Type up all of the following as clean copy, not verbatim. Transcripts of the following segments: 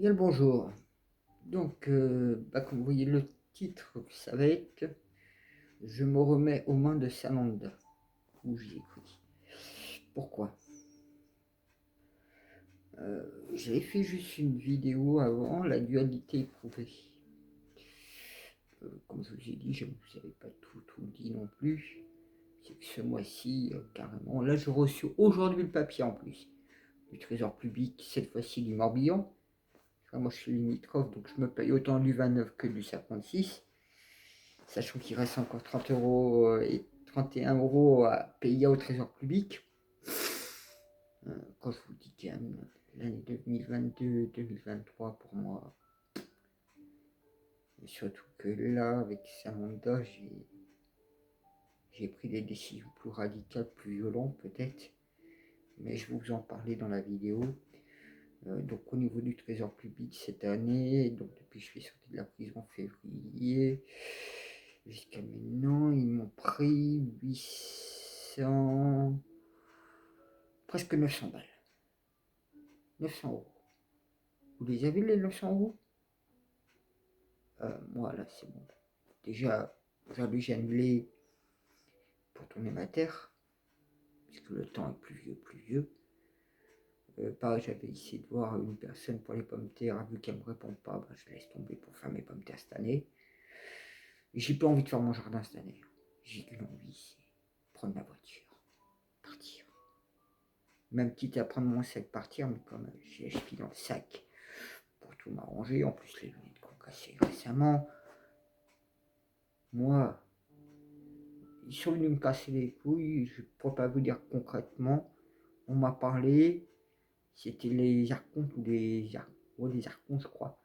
Bien le bonjour. Donc, comme vous voyez le titre, ça va être Je me remets aux mains de Sananda, où j'ai écrit. Pourquoi J'avais fait juste une vidéo avant, la dualité éprouvée. Comme je vous ai dit, je ne vous avais pas tout dit non plus. C'est que ce mois-ci, carrément, là j'ai reçu aujourd'hui le papier en plus, du Trésor public, cette fois-ci du Morbihan. Enfin, moi je suis limitrophe, donc je me paye autant du 29 que du 56. Sachant qu'il reste encore 30 euros et 31 euros à payer au trésor public. Quand je vous dis quand même l'année 2022-2023 pour moi, et surtout que là, avec Samantha, j'ai pris des décisions plus radicales, plus violentes peut-être, mais je vais vous en parler dans la vidéo. Donc au niveau du trésor public cette année, donc depuis que je suis sorti de la prison en février, jusqu'à maintenant, ils m'ont pris 800, presque 900 balles. 900 euros. Vous les avez les 900 euros Moi là c'est bon. Déjà, aujourd'hui j'ai annulé pour tourner ma terre, puisque le temps est plus vieux, plus vieux. Pareil, j'avais essayé de voir une personne pour les pommes de terre, vu qu'elle ne me répond pas, bah, je laisse tomber pour faire mes pommes de terre cette année. J'ai pas envie de faire mon jardin cette année. J'ai qu'une envie, c'est prendre la voiture, partir. Même quitte à prendre mon sac, partir, mais comme j'ai acheté dans le sac pour tout m'arranger, en plus les lunettes qu'on cassé récemment, moi, ils sont venus me casser les couilles, je ne pourrais pas vous dire concrètement, on m'a parlé, c'était les archontes ou les archontes je crois,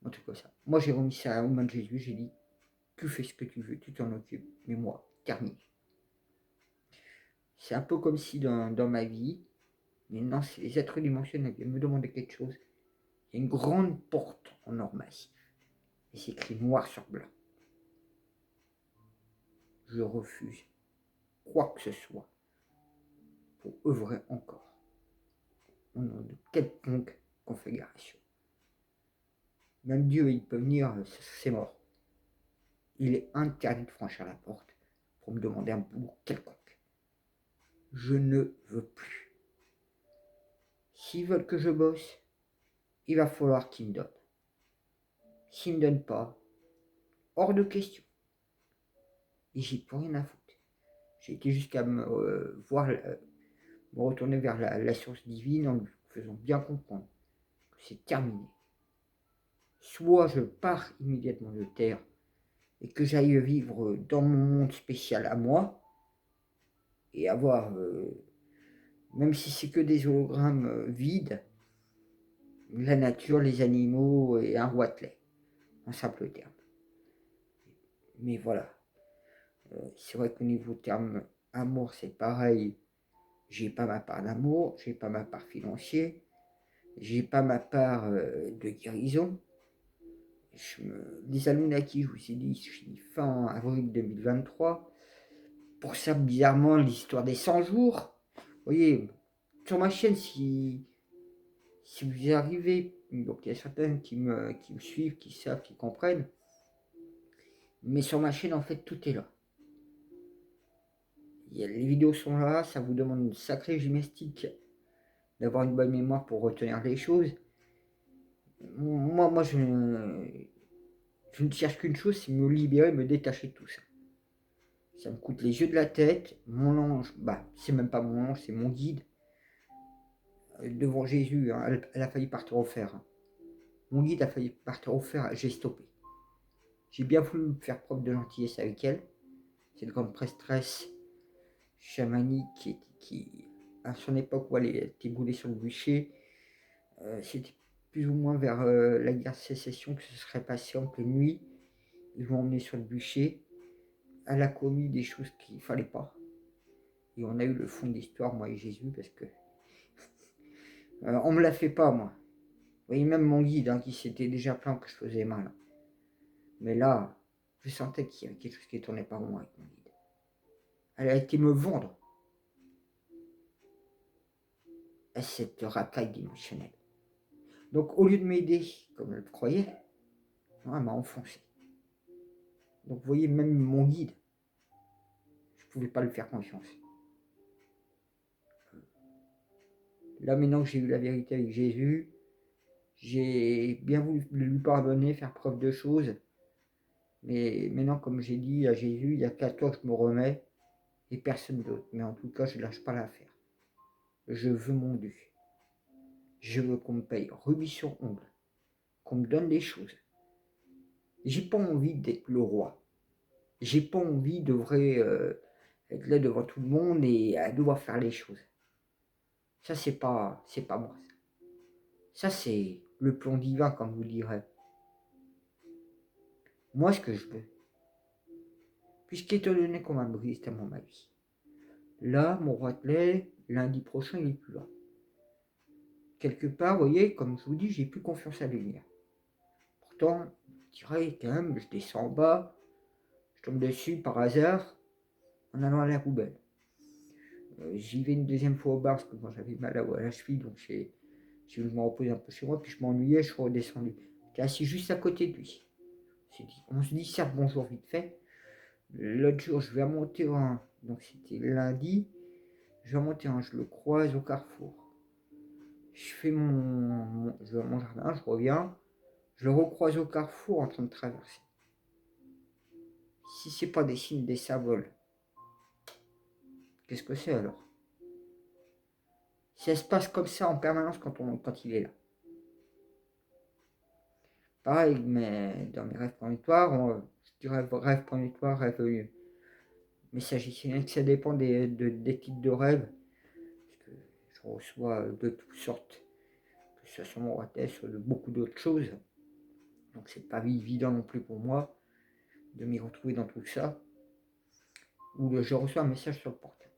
en tout cas ça. Moi j'ai remis ça aux mains de Jésus, j'ai dit, tu fais ce que tu veux, tu t'en occupes, mais moi, terminé. C'est un peu comme si dans ma vie, maintenant c'est les êtres dimensionnels viennent me demander quelque chose, il y a une grande porte en or massif, et c'est écrit noir sur blanc. Je refuse quoi que ce soit pour œuvrer encore au nom de quelconque configuration. Même Dieu, il peut venir, c'est mort. Il est interdit de franchir la porte pour me demander un boulot quelconque. Je ne veux plus. S'ils veulent que je bosse, il va falloir qu'ils me donnent. S'ils ne me donnent pas, hors de question. Et j'ai plus rien à foutre. J'ai été jusqu'à me retourner vers la source divine en lui faisant bien comprendre que c'est terminé. Soit je pars immédiatement de terre et que j'aille vivre dans mon monde spécial à moi et avoir, même si c'est que des hologrammes vides, la nature, les animaux et un Watley, en simple terme. Mais voilà, c'est vrai qu'au niveau terme amour, c'est pareil. J'ai pas ma part d'amour, j'ai pas ma part financière, j'ai pas ma part de guérison. Les Anunnaki, je vous ai dit, je finis fin avril 2023. Pour ça, bizarrement, l'histoire des 100 jours. Vous voyez, sur ma chaîne, si vous y arrivez, donc il y a certains qui me suivent, qui savent, qui comprennent. Mais sur ma chaîne, en fait, tout est là. Les vidéos sont là, ça vous demande une sacrée gymnastique d'avoir une bonne mémoire pour retenir les choses. Moi je ne cherche qu'une chose, c'est me libérer, me détacher de tout ça. Ça me coûte les yeux de la tête. Mon ange, c'est même pas mon ange, c'est mon guide. Devant Jésus, hein, elle a failli partir au fer. Hein. Mon guide a failli partir au fer, j'ai stoppé. J'ai bien voulu faire preuve de gentillesse avec elle. C'est une grande prêtresse chamanique qui, à son époque où elle était boulée sur le bûcher, c'était plus ou moins vers la guerre de sécession que ce serait passé en pleine nuit. Ils l'ont emmené sur le bûcher. Elle a commis des choses qu'il ne fallait pas. Et on a eu le fond de l'histoire, moi et Jésus, parce que on me la fait pas, moi. Vous voyez, même mon guide, hein, qui s'était déjà plaint que je faisais mal. Mais là, je sentais qu'il y avait quelque chose qui ne tournait pas rond avec mon guide. Elle a été me vendre à cette racaille dimensionnelle. Donc au lieu de m'aider, comme elle le croyait, non, elle m'a enfoncé. Donc vous voyez, même mon guide, je ne pouvais pas lui faire confiance. Là maintenant que j'ai eu la vérité avec Jésus, j'ai bien voulu lui pardonner, faire preuve de choses. Mais maintenant, comme j'ai dit à Jésus, il y a qu'à toi que je me remets et personne d'autre. Mais en tout cas, je ne lâche pas l'affaire. Je veux mon dû. Je veux qu'on me paye rubis sur ongle, qu'on me donne les choses. J'ai pas envie d'être le roi. J'ai pas envie de être là devant tout le monde et à devoir faire les choses. Ça, c'est pas moi. Ça, c'est le plan divin, comme vous direz. Moi, ce que je veux, puisqu'étant donné qu'on m'a brisé tellement ma vie, là, mon Roitelet, lundi prochain, il n'est plus là. Quelque part, vous voyez, comme je vous dis, j'ai plus confiance à l'avenir. Pourtant, je dirais quand même, je descends en bas, je tombe dessus par hasard, en allant à la poubelle. J'y vais une deuxième fois au bar, parce que moi j'avais mal à la cheville, donc j'ai voulu me reposer un peu chez moi, puis je m'ennuyais, je suis redescendu. J'étais assis juste à côté de lui. On se dit certes bonjour vite fait. L'autre jour, je vais monter donc c'était lundi, je vais monter je le croise au carrefour. Je fais je vais à mon jardin, je reviens, je le recroise au carrefour en train de traverser. Si c'est pas des signes des symboles, qu'est-ce que c'est alors? Ça se passe comme ça en permanence quand il est là. Pareil, mais dans mes rêves prémonitoires, je dirais rêve prémonitoire, rêve messagicien, que ça dépend des types de rêves. Parce que je reçois de toutes sortes, que ce soit mon ratel, soit de beaucoup d'autres choses. Donc c'est pas évident non plus pour moi de m'y retrouver dans tout ça. Ou je reçois un message sur le portable.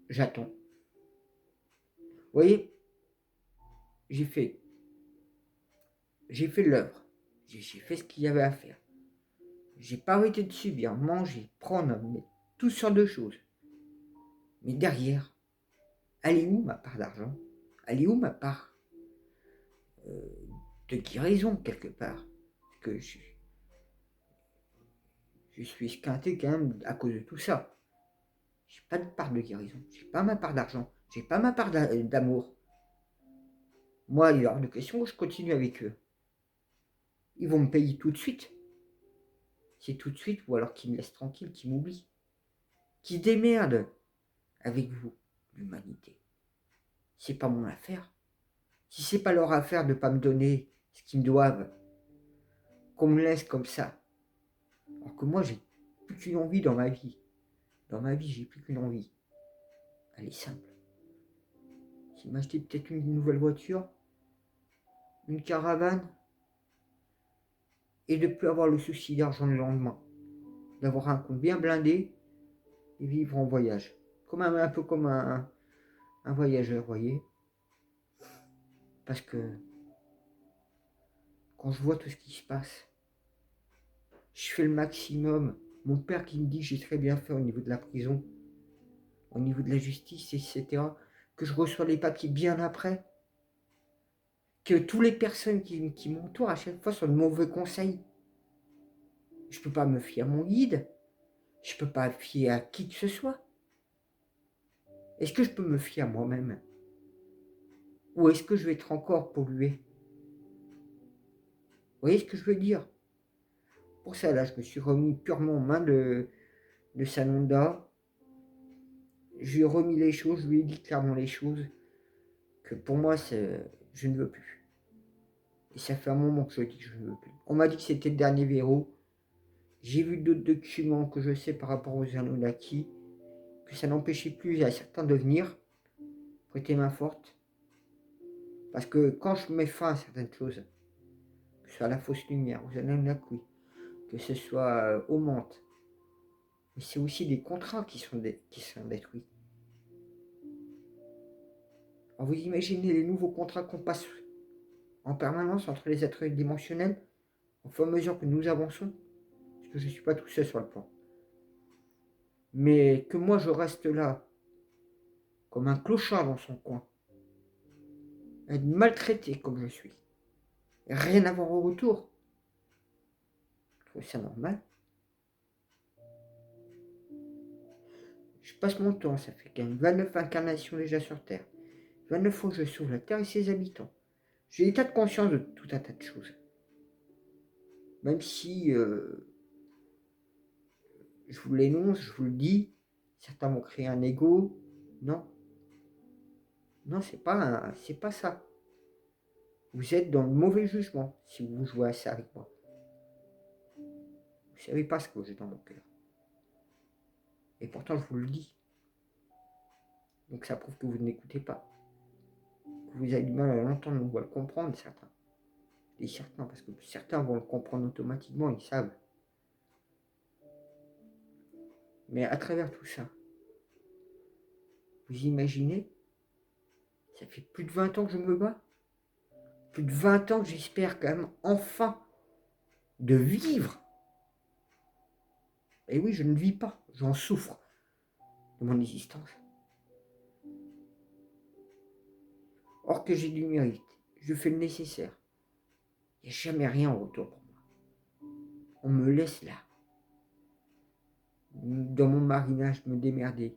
J'attends. Vous voyez, j'ai fait l'œuvre. J'ai fait ce qu'il y avait à faire. J'ai pas arrêté de subir, manger, prendre, mais toutes sortes de choses. Mais derrière, elle est où ma part d'argent? Elle est où ma part de guérison quelque part? Parce que je suis esquinté quand même à cause de tout ça. J'ai pas de part de guérison, j'ai pas ma part d'argent, j'ai pas ma part d'amour. Moi, il est hors de question que je continue avec eux. Ils vont me payer tout de suite. C'est tout de suite, ou alors qu'ils me laissent tranquille, qu'ils m'oublient. Qu'ils se démerdent avec vous, l'humanité. C'est pas mon affaire. Si c'est pas leur affaire de pas me donner ce qu'ils me doivent, qu'on me laisse comme ça. Alors que moi, j'ai plus qu'une envie dans ma vie. Dans ma vie, j'ai plus qu'une envie. Elle est simple. C'est m'acheter peut-être une nouvelle voiture, une caravane, et de ne plus avoir le souci d'argent le lendemain. D'avoir un compte bien blindé et vivre en voyage. Un peu comme un voyageur, vous voyez. Parce que quand je vois tout ce qui se passe, je fais le maximum. Mon père qui me dit que j'ai très bien fait au niveau de la prison, au niveau de la justice, etc. Que je reçois les papiers bien après. Que toutes les personnes qui m'entourent à chaque fois sont de mauvais conseils. Je ne peux pas me fier à mon guide. Je ne peux pas me fier à qui que ce soit. Est-ce que je peux me fier à moi-même? Ou est-ce que je vais être encore pollué? Vous voyez ce que je veux dire? Pour ça, là, je me suis remis purement en main de Sanonda. Je lui ai remis les choses, je lui ai dit clairement les choses, que pour moi, je ne veux plus. Et ça fait un moment que je dis que je ne veux plus. On m'a dit que c'était le dernier verrou. J'ai vu d'autres documents que je sais par rapport aux Anunnaki, que ça n'empêchait plus à certains de venir, prêter main forte. Parce que quand je mets fin à certaines choses, que ce soit à la fausse lumière, aux Anunnaki, que ce soit aux menthes, mais c'est aussi des contrats qui sont détruits. Alors vous imaginez les nouveaux contrats qu'on passe en permanence entre les êtres dimensionnels, au fur et à mesure que nous avançons, parce que je ne suis pas tout seul sur le plan. Mais que moi je reste là, comme un clochard dans son coin, être maltraité comme je suis, rien avoir au retour. Je trouve ça normal. Je passe mon temps, ça fait quand même 29 incarnations déjà sur Terre. 29 fois que je sauve la Terre et ses habitants. J'ai état de conscience de tout un tas de choses. Même si je vous l'énonce, je vous le dis, certains vont créer un ego. Non. Non, c'est pas ça. Vous êtes dans le mauvais jugement si vous jouez à ça avec moi. Vous savez pas ce que j'ai dans mon cœur. Et pourtant, je vous le dis. Donc ça prouve que vous ne m'écoutez pas. Que vous avez du mal à l'entendre ou à le comprendre, certains. Et certains, parce que certains vont le comprendre automatiquement, ils savent. Mais à travers tout ça, vous imaginez, ça fait plus de 20 ans que je me bats. Plus de 20 ans que j'espère quand même enfin de vivre. Et oui, je ne vis pas, j'en souffre de mon existence. Or que j'ai du mérite, je fais le nécessaire. Il n'y a jamais rien en retour pour moi. On me laisse là, dans mon marinage, me démerder.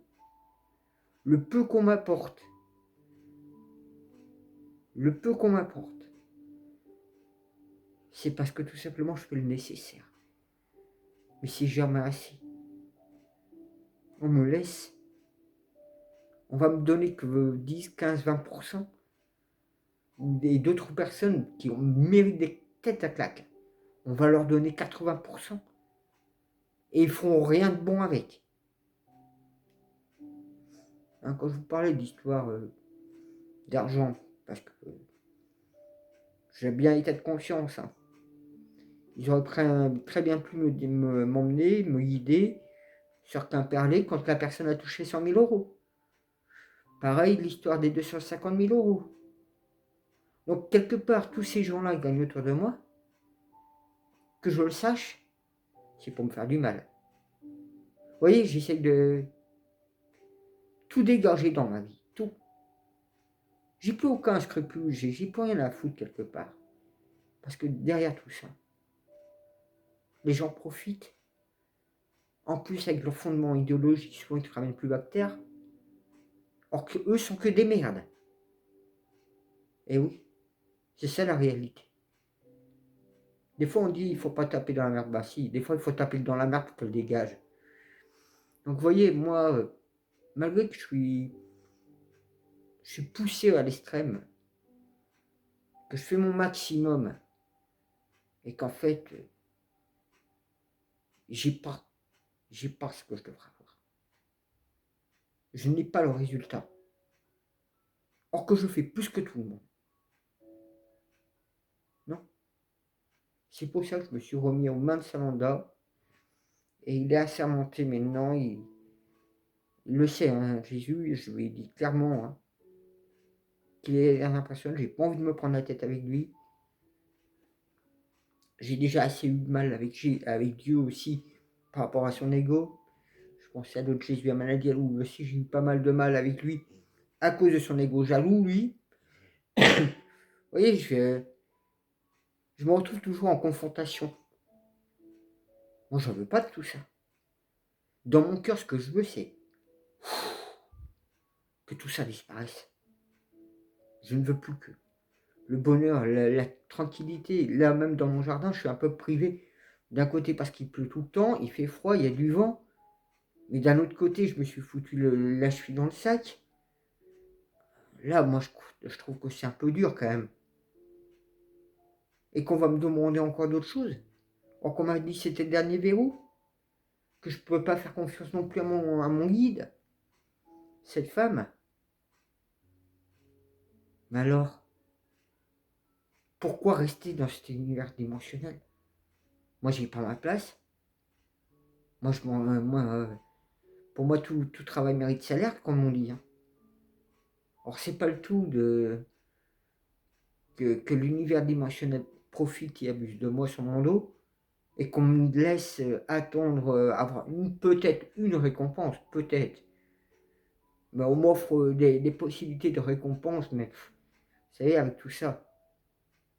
Le peu qu'on m'apporte, c'est parce que tout simplement je fais le nécessaire. Mais c'est jamais assez. On me laisse. On va me donner que 10, 15, 20%. Et d'autres personnes qui ont mérite des têtes à claque. On va leur donner 80%. Et ils feront rien de bon avec. Hein, quand je vous parlais d'histoire d'argent, parce que j'ai bien état de conscience, hein. Ils auraient très bien pu m'emmener, me guider sur Quimperlé quand la personne a touché 100 000 euros. Pareil, l'histoire des 250 000 euros. Donc, quelque part, tous ces gens-là gagnent autour de moi. Que je le sache, c'est pour me faire du mal. Vous voyez, j'essaie de tout dégager dans ma vie. Tout. J'ai plus aucun scrupule, j'ai plus rien à foutre quelque part. Parce que derrière tout ça, les gens profitent. En plus, avec leur fondement idéologique, souvent ils te ramènent plus bas que terre. Or qu'eux sont que des merdes. Et oui, c'est ça la réalité. Des fois on dit il faut pas taper dans la merde. Bah si, des fois il faut taper dans la merde pour qu'elle dégage. Donc vous voyez, moi, malgré que je suis poussé à l'extrême, que je fais mon maximum, et qu'en fait, j'ai pas ce que je devrais avoir. Je n'ai pas le résultat. Or que je fais plus que tout le monde. Non. C'est pour ça que je me suis remis aux mains de Samanda. Et il est assermenté maintenant. Il le sait, hein, Jésus, je lui ai dit clairement hein, qu'il est la dernière personne. J'ai pas envie de me prendre la tête avec lui. J'ai déjà assez eu de mal avec Dieu aussi par rapport à son ego. Je pensais à d'autres Jésus à maladie où aussi j'ai eu pas mal de mal avec lui à cause de son ego jaloux, lui. Vous voyez, je me retrouve toujours en confrontation. Moi, j'en veux pas de tout ça. Dans mon cœur, ce que je veux, c'est que tout ça disparaisse. Je ne veux plus que le bonheur, la tranquillité. Là, même dans mon jardin, je suis un peu privé. D'un côté, parce qu'il pleut tout le temps, il fait froid, il y a du vent. Mais d'un autre côté, je me suis foutu la cheville dans le sac. Là, moi, je trouve que c'est un peu dur quand même. Et qu'on va me demander encore d'autres choses. Or qu'on m'a dit que c'était le dernier verrou. Que je ne peux pas faire confiance non plus à mon guide. Cette femme. Mais alors, pourquoi rester dans cet univers dimensionnel? Moi, j'ai pas ma place. Moi, pour moi, tout travail mérite salaire, comme on dit. Hein. Or, c'est pas le tout que l'univers dimensionnel profite et abuse de moi sur mon dos et qu'on me laisse attendre avoir peut-être une récompense, peut-être. Mais on m'offre des possibilités de récompense, mais savez, avec tout ça.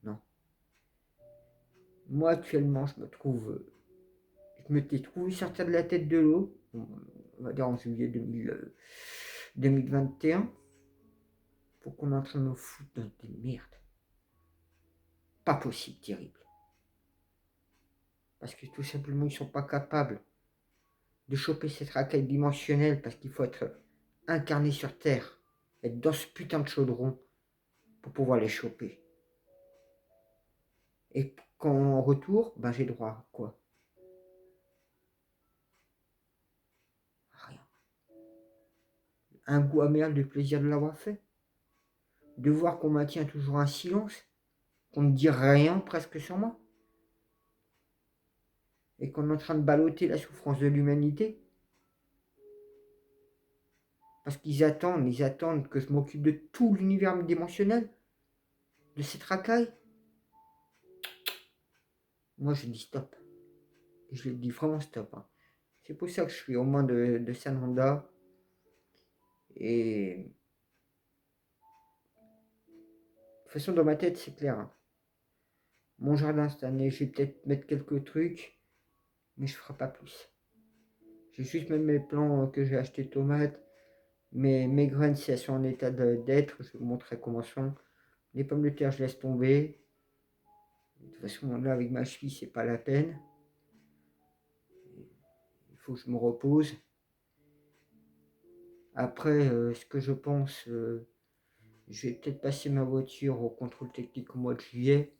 Non. Moi, actuellement, je m'étais trouvé sortir de la tête de l'eau, on va dire en juillet 2021, pour qu'on est en train de me foutre dans des merdes. Pas possible, terrible. Parce que tout simplement, ils sont pas capables de choper cette racaille dimensionnelle, parce qu'il faut être incarné sur Terre, être dans ce putain de chaudron pour pouvoir les choper. Et qu'en retour, ben j'ai droit à quoi? Rien. Un goût amer du plaisir de l'avoir fait. De voir qu'on maintient toujours un silence, qu'on ne dit rien presque sur moi. Et qu'on est en train de balloter la souffrance de l'humanité. Parce qu'ils attendent que je m'occupe de tout l'univers dimensionnel, de cette racaille. Moi, je dis stop. Et je dis vraiment stop. Hein. C'est pour ça que je suis au moins de Sananda. Et de toute façon, dans ma tête, c'est clair. Hein. Mon jardin cette année, je vais peut-être mettre quelques trucs, mais je ne ferai pas plus. J'ai juste même mes plants que j'ai acheté de tomates. Mes graines, si elles sont en état d'être, je vais vous montrer comment elles sont. Les pommes de terre, je laisse tomber. De toute façon, là, avec ma cheville, c'est pas la peine. Il faut que je me repose. Après, ce que je pense, je vais peut-être passer ma voiture au contrôle technique au mois de juillet.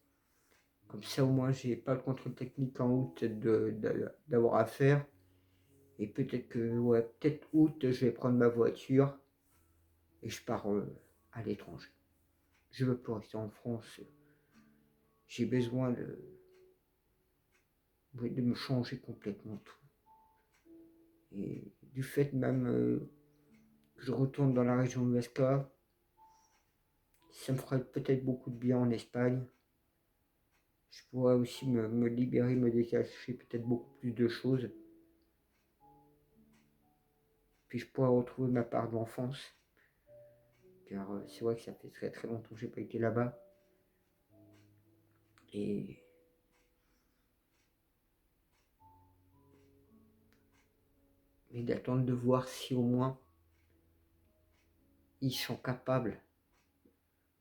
Comme ça, au moins, j'ai pas le contrôle technique en août d'avoir à faire. Et peut-être que, ouais, peut-être août, je vais prendre ma voiture et je pars à l'étranger. Je veux plus rester en France. J'ai besoin de me changer complètement tout. Et du fait même que je retourne dans la région de l'Esca, ça me ferait peut-être beaucoup de bien en Espagne. Je pourrais aussi me libérer, me détacher peut-être beaucoup plus de choses. Puis je pourrais retrouver ma part d'enfance. Car c'est vrai que ça fait très très longtemps que j'ai pas été là-bas. Et d'attendre de voir si au moins ils sont capables,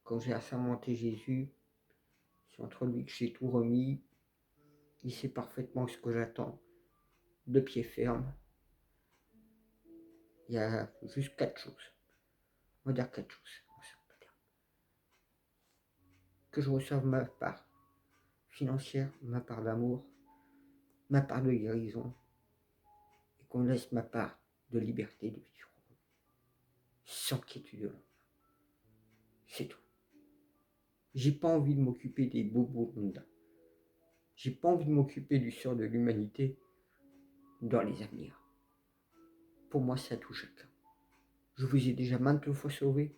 quand j'ai assermenté Jésus, c'est entre lui que j'ai tout remis, il sait parfaitement ce que j'attends, de pied ferme. Il y a juste 4 choses. On va dire 4 choses. Que je reçoive ma part financière, ma part d'amour, ma part de guérison, et qu'on laisse ma part de liberté de vivre. Sans quiétude. C'est tout. J'ai pas envie de m'occuper des bobos mondains. J'ai pas envie de m'occuper du sort de l'humanité dans les avenirs. Pour moi, c'est à tout chacun. Je vous ai déjà maintes fois sauvé.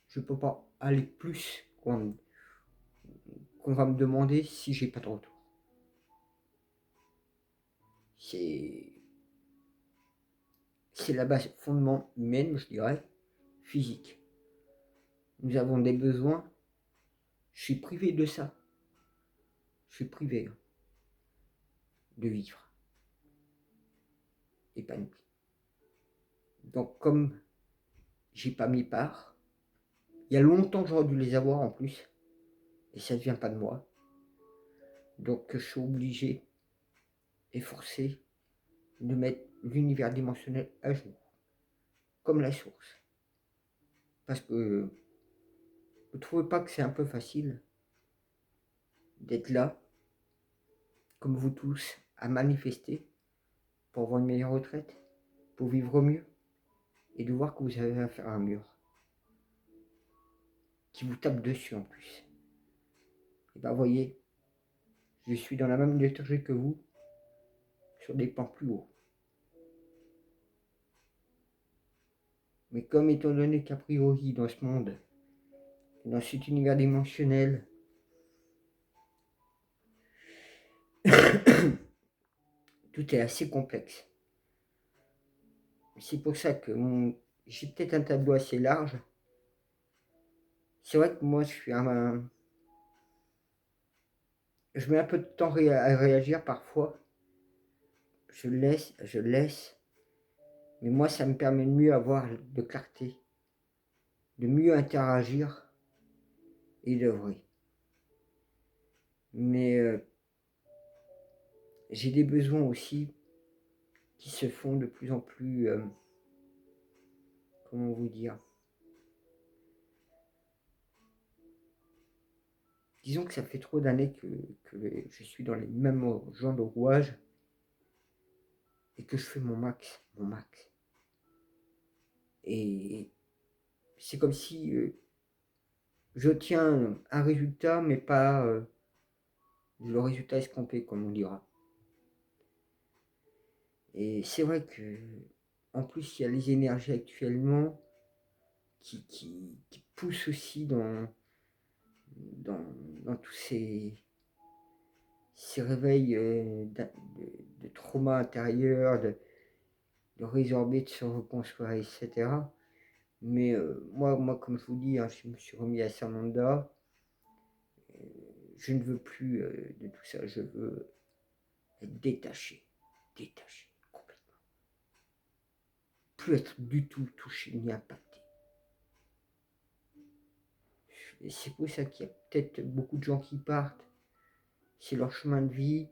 Je ne peux pas aller plus qu'on va me demander si j'ai pas de retour. C'est la base fondement humaine, je dirais, physique. Nous avons des besoins. Je suis privé de ça. Je suis privé de vivre épanoui. Donc comme j'ai pas mis part, il y a longtemps que j'aurais dû les avoir en plus, et ça ne vient pas de moi. Donc je suis obligé et forcé de mettre l'univers dimensionnel à jour, comme la source. Parce que vous ne trouvez pas que c'est un peu facile d'être là, comme vous tous, à manifester pour avoir une meilleure retraite, pour vivre mieux, et de voir que vous avez affaire à un mur qui vous tape dessus en plus. Et ben voyez, je suis dans la même léthargie que vous, sur des pans plus hauts. Mais comme étant donné qu'a priori dans ce monde, dans cet univers dimensionnel, tout est assez complexe. C'est pour ça que j'ai peut-être un tableau assez large, C'est vrai que moi, je mets un peu de temps à réagir parfois. Je laisse, mais moi, ça me permet de mieux avoir de clarté, de mieux interagir et d'œuvrer. Mais j'ai des besoins aussi qui se font de plus en plus, comment vous dire, disons que ça fait trop d'années que je suis dans les mêmes genres de rouages et que je fais mon max, mon max. Et c'est comme si je tiens un résultat, mais pas le résultat escompté, comme on dira. Et c'est vrai que, en plus, il y a les énergies actuellement qui poussent aussi dans, dans tous ces réveils de trauma intérieur, de résorber, de se reconstruire, etc. Mais moi, comme je vous dis, hein, je me suis remis à Sananda. Je ne veux plus de tout ça. Je veux être détaché. Détaché, complètement. Plus être du tout touché ni impacté. Et c'est pour ça qu'il y a peut-être beaucoup de gens qui partent. C'est leur chemin de vie.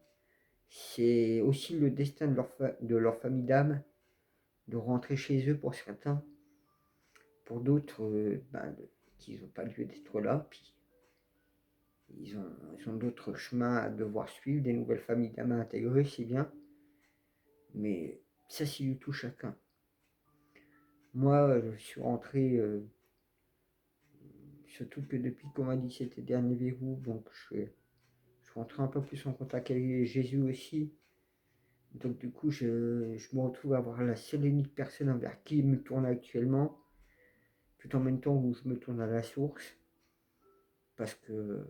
C'est aussi le destin de leur famille d'âme de rentrer chez eux pour certains. Pour d'autres, qui n'ont pas lieu d'être là. Puis ils ont d'autres chemins à devoir suivre, des nouvelles familles d'âme à intégrer, c'est bien. Mais ça, c'est du tout chacun. Moi, je suis rentré, surtout que depuis qu'on m'a dit c'était dernier verrou, donc je suis rentré un peu plus en contact avec Jésus aussi. Donc du coup, je me retrouve à avoir la seule et unique personne vers qui me tourne actuellement, tout en même temps où je me tourne à la source, parce que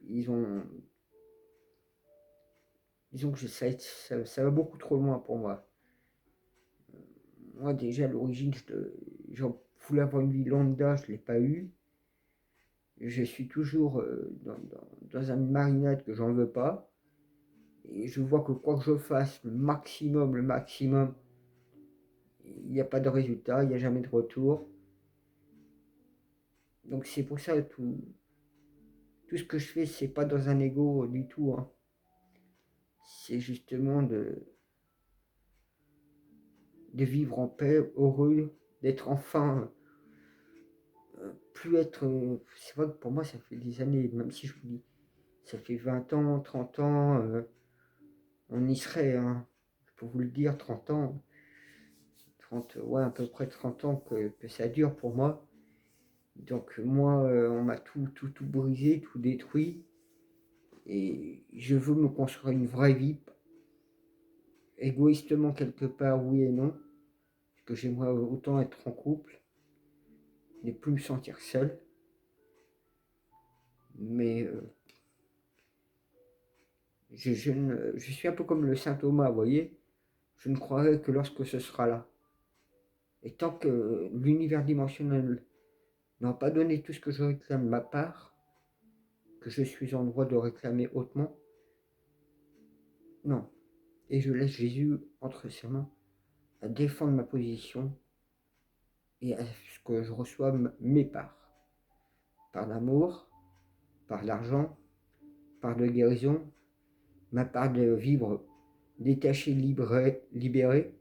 ils ont, disons que ça va beaucoup trop loin pour moi. Moi déjà à l'origine, je voulais avoir une vie lambda, je ne l'ai pas eu. Je suis toujours dans une marinade que j'en veux pas. Et je vois que quoi que je fasse, le maximum, il n'y a pas de résultat, il n'y a jamais de retour. Donc c'est pour ça que tout ce que je fais, c'est pas dans un ego du tout, hein. C'est justement de vivre en paix, heureux, d'être enfin, plus être. C'est vrai que pour moi, ça fait des années, même si je vous dis, ça fait 20 ans, 30 ans, on y serait, hein. Je peux vous le dire, 30 ans, 30, ouais, à peu près 30 ans que ça dure pour moi. Donc moi, on m'a tout brisé, tout détruit. Et je veux me construire une vraie vie, égoïstement quelque part, oui et non. Parce que j'aimerais autant être en couple, ne plus me sentir seul. Mais je suis un peu comme le saint Thomas, vous voyez. Je ne croirai que lorsque ce sera là. Et tant que l'univers dimensionnel n'a pas donné tout ce que je réclame de ma part, que je suis en droit de réclamer hautement, non. Et je laisse Jésus entre ses mains à défendre ma position et à ce que je reçois mes parts. Par l'amour, par l'argent, par la guérison, ma part de vivre détaché, libéré,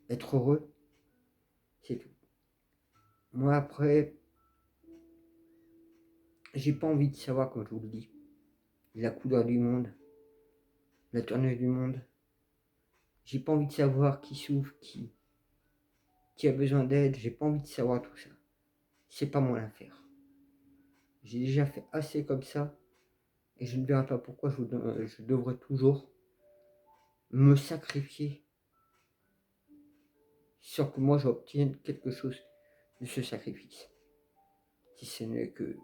être heureux, c'est tout. Moi après, j'ai pas envie de savoir, comme je vous le dis, la couleur du monde, la tournure du monde. J'ai pas envie de savoir qui souffre, qui a besoin d'aide, j'ai pas envie de savoir tout ça. C'est pas mon affaire. J'ai déjà fait assez comme ça et je ne verrai pas pourquoi je devrais toujours me sacrifier sans que moi j'obtienne quelque chose de ce sacrifice. Si ce n'est que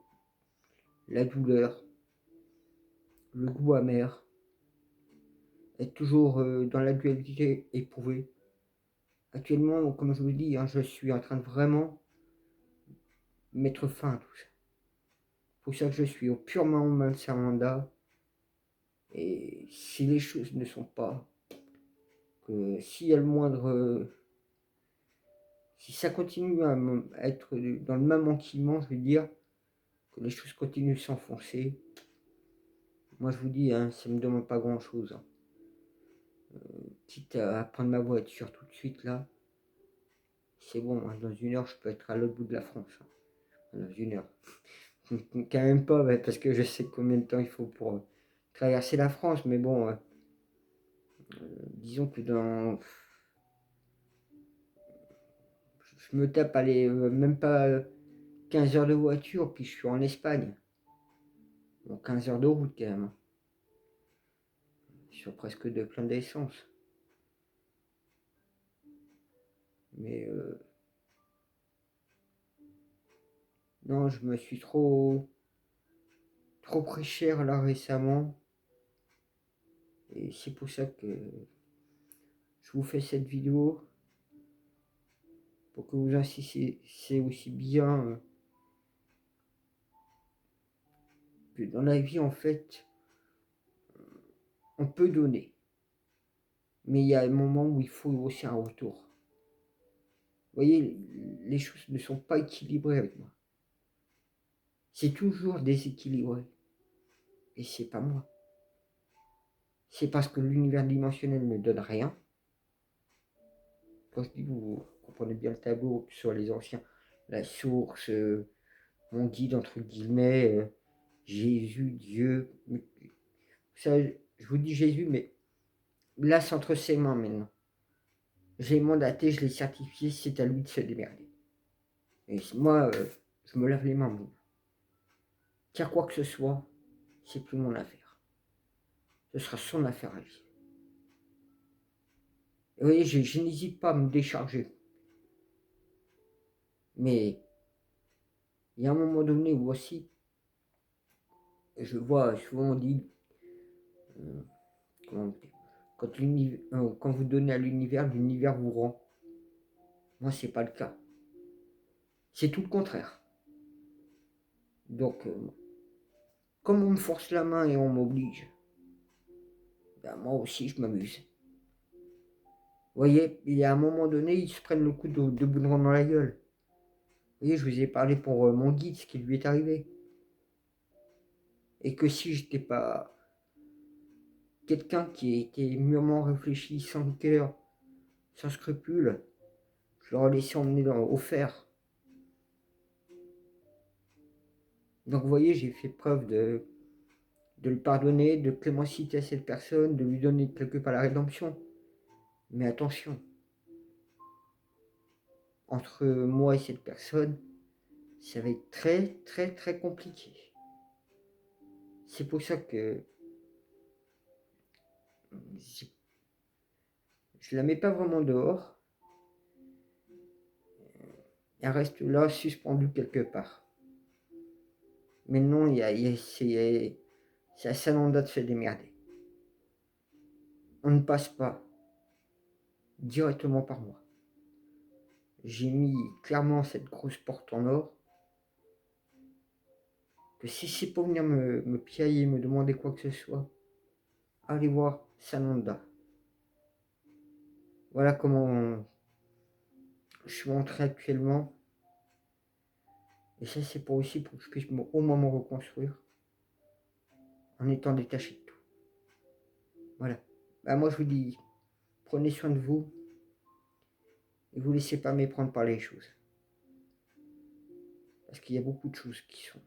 la douleur, le goût amer, être toujours dans la dualité éprouvée. Actuellement, comme je vous dis, hein, je suis en train de vraiment mettre fin à tout ça. C'est pour ça que je suis au purement humain de Samanda. Et si les choses ne sont pas, que s'il y a le moindre, si ça continue à être dans le même enquillement, je veux dire, que les choses continuent de s'enfoncer, moi je vous dis, hein, ça ne me demande pas grand chose. Hein. Quitte à prendre ma voiture tout de suite là, c'est bon, hein, dans 1 heure je peux être à l'autre bout de la France. Hein. Dans 1 heure. Quand même pas, parce que je sais combien de temps il faut pour traverser la France, mais bon, disons que je me tape aller même pas 15 heures de voiture, puis je suis en Espagne. Bon, 15 heures de route quand même. Hein. Sur presque de plein d'essence. Mais non, je me suis trop pris cher là récemment. Et c'est pour ça que je vous fais cette vidéo. Pour que vous insistiez aussi bien que dans la vie, en fait, on peut donner. Mais il y a un moment où il faut aussi un retour. Vous voyez, les choses ne sont pas équilibrées avec moi. C'est toujours déséquilibré. Et c'est pas moi. C'est parce que l'univers dimensionnel ne donne rien. Quand je dis vous comprenez bien le tableau sur les anciens, la source, mon guide entre guillemets, Jésus, Dieu. Ça, je vous dis Jésus, mais là c'est entre ses mains maintenant. J'ai mandaté, je l'ai certifié, c'est à lui de se démerder. Et moi, je me lave les mains. Car quoi que ce soit, c'est plus mon affaire. Ce sera son affaire à lui. Et vous voyez, je n'hésite pas à me décharger. Mais il y a un moment donné où aussi, je vois souvent on dit, quand vous donnez à l'univers vous rend. Moi, c'est pas le cas. C'est tout le contraire. Donc, comme on me force la main et on m'oblige, ben moi aussi je m'amuse. Vous voyez, il y a un moment donné, ils se prennent le coup de boudron dans la gueule. Vous voyez, je vous ai parlé pour mon guide, ce qui lui est arrivé. Et que si j'étais pas quelqu'un qui était mûrement réfléchi, sans cœur, sans scrupule, je l'aurais laissé emmener au fer. Donc vous voyez, j'ai fait preuve de le pardonner, de clémencité à cette personne, de lui donner quelque part la rédemption. Mais attention, entre moi et cette personne, ça va être très très très compliqué. C'est pour ça que je la mets pas vraiment dehors. Elle reste là, suspendue quelque part. Mais non, c'est à Sananda de se démerder. On ne passe pas directement par moi. J'ai mis clairement cette grosse porte en or. Que si c'est pour venir me piailler, me demander quoi que ce soit, allez voir Sananda. Voilà comment je suis entré actuellement. Et ça, c'est pour aussi pour que je puisse au moins me reconstruire en étant détaché de tout. Voilà. Bah, moi, je vous dis, prenez soin de vous et vous laissez pas méprendre par les choses. Parce qu'il y a beaucoup de choses qui sont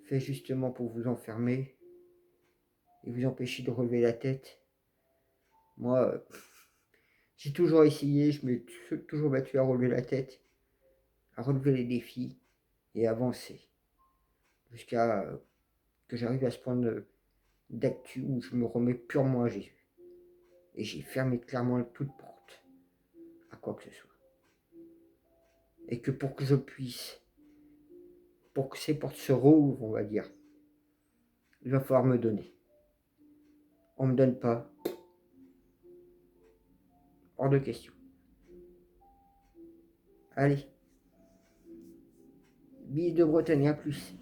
faites justement pour vous enfermer et vous empêcher de relever la tête. Moi, j'ai toujours essayé, je me suis toujours battu à relever la tête, à relever les défis et avancer. Jusqu'à que j'arrive à ce point d'actu où je me remets purement à Jésus. Et j'ai fermé clairement toute porte à quoi que ce soit. Et que pour que je puisse, pour que ces portes se rouvrent, on va dire, il va falloir me donner. On me donne pas, hors de question. Allez, Bise de Bretagne, à plus.